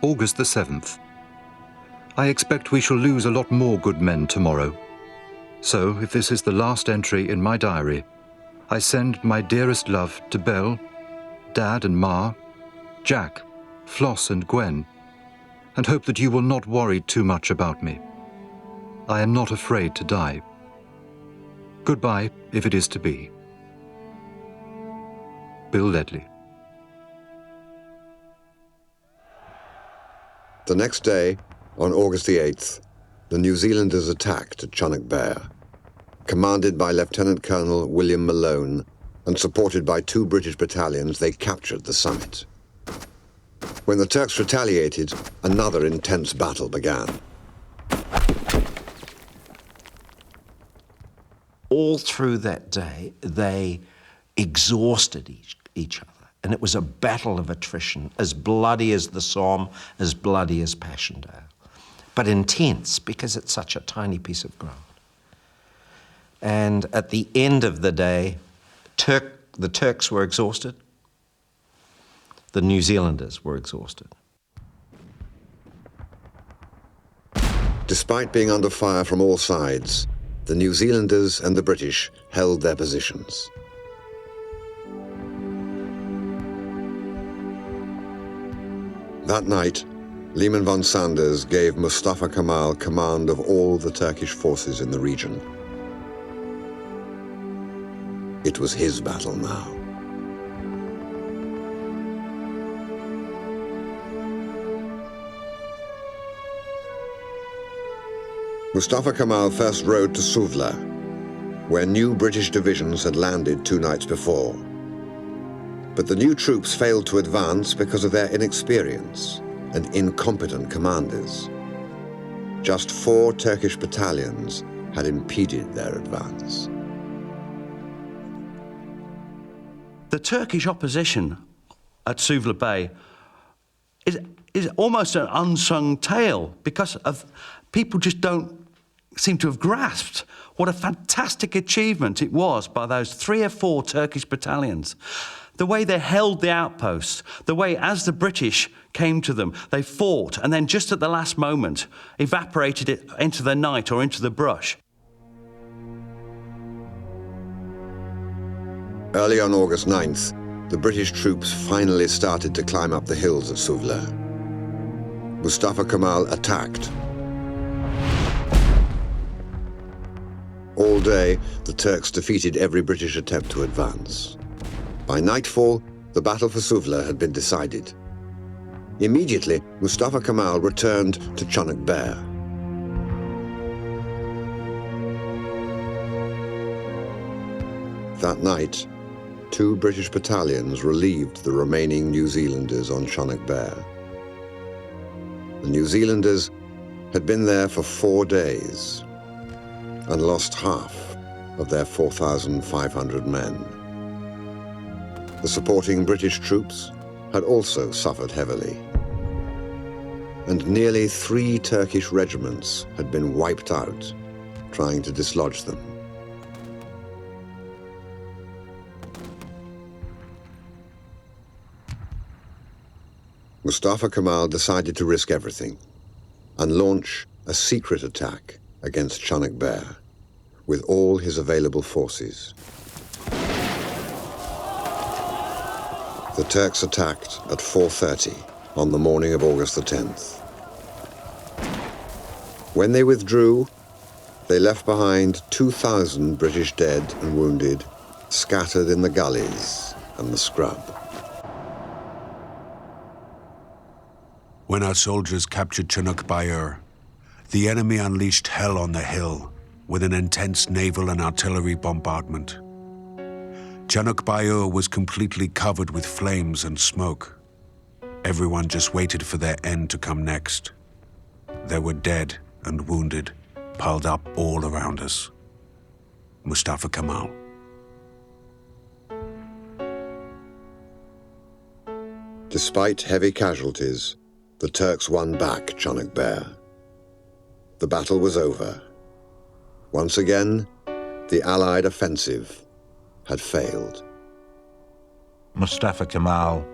August the 7th. I expect we shall lose a lot more good men tomorrow. So, if this is the last entry in my diary, I send my dearest love to Belle, Dad and Ma, Jack, Floss and Gwen, and hope that you will not worry too much about me. I am not afraid to die. Goodbye, if it is to be. Bill Ledley. The next day, on August the 8th, the New Zealanders attacked at Chunuk Bair. Commanded by Lieutenant Colonel William Malone and supported by 2 British battalions, they captured the summit. When the Turks retaliated, another intense battle began. All through that day, they exhausted each other. And it was a battle of attrition, as bloody as the Somme, as bloody as Passchendaele. But intense, because it's such a tiny piece of ground. And at the end of the day, the Turks were exhausted. The New Zealanders were exhausted. Despite being under fire from all sides, the New Zealanders and the British held their positions. That night, Liman von Sanders gave Mustafa Kemal command of all the Turkish forces in the region. It was his battle now. Mustafa Kemal first rode to Suvla, where new British divisions had landed 2 nights before. But the new troops failed to advance because of their inexperience and incompetent commanders. Just 4 Turkish battalions had impeded their advance. The Turkish opposition at Suvla Bay is almost an unsung tale because of people just don't seem to have grasped what a fantastic achievement it was by those 3 or 4 Turkish battalions. The way they held the outposts, the way as the British came to them, they fought and then just at the last moment evaporated it into the night or into the brush. Early on August 9th, the British troops finally started to climb up the hills at Suvla. Mustafa Kemal attacked. All day, the Turks defeated every British attempt to advance. By nightfall, the battle for Suvla had been decided. Immediately, Mustafa Kemal returned to Chunuk Bair. That night, 2 British battalions relieved the remaining New Zealanders on Chunuk Bair. The New Zealanders had been there for 4 days and lost half of their 4,500 men. The supporting British troops had also suffered heavily, and nearly 3 Turkish regiments had been wiped out trying to dislodge them. Mustafa Kemal decided to risk everything and launch a secret attack against Chunuk Bair with all his available forces. The Turks attacked at 4:30 on the morning of August the 10th. When they withdrew, they left behind 2,000 British dead and wounded, scattered in the gullies and the scrub. When our soldiers captured Chunuk Bair, the enemy unleashed hell on the hill with an intense naval and artillery bombardment. Chunuk Bair was completely covered with flames and smoke. Everyone just waited for their end to come next. There were dead and wounded piled up all around us. Mustafa Kemal. Despite heavy casualties, the Turks won back Chunuk Bair. The battle was over. Once again, the Allied offensive had failed. Mustafa Kemal,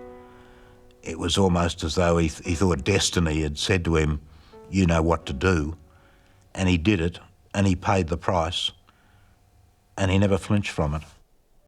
it was almost as though he thought destiny had said to him, you know what to do, and he did it, and he paid the price, and he never flinched from it.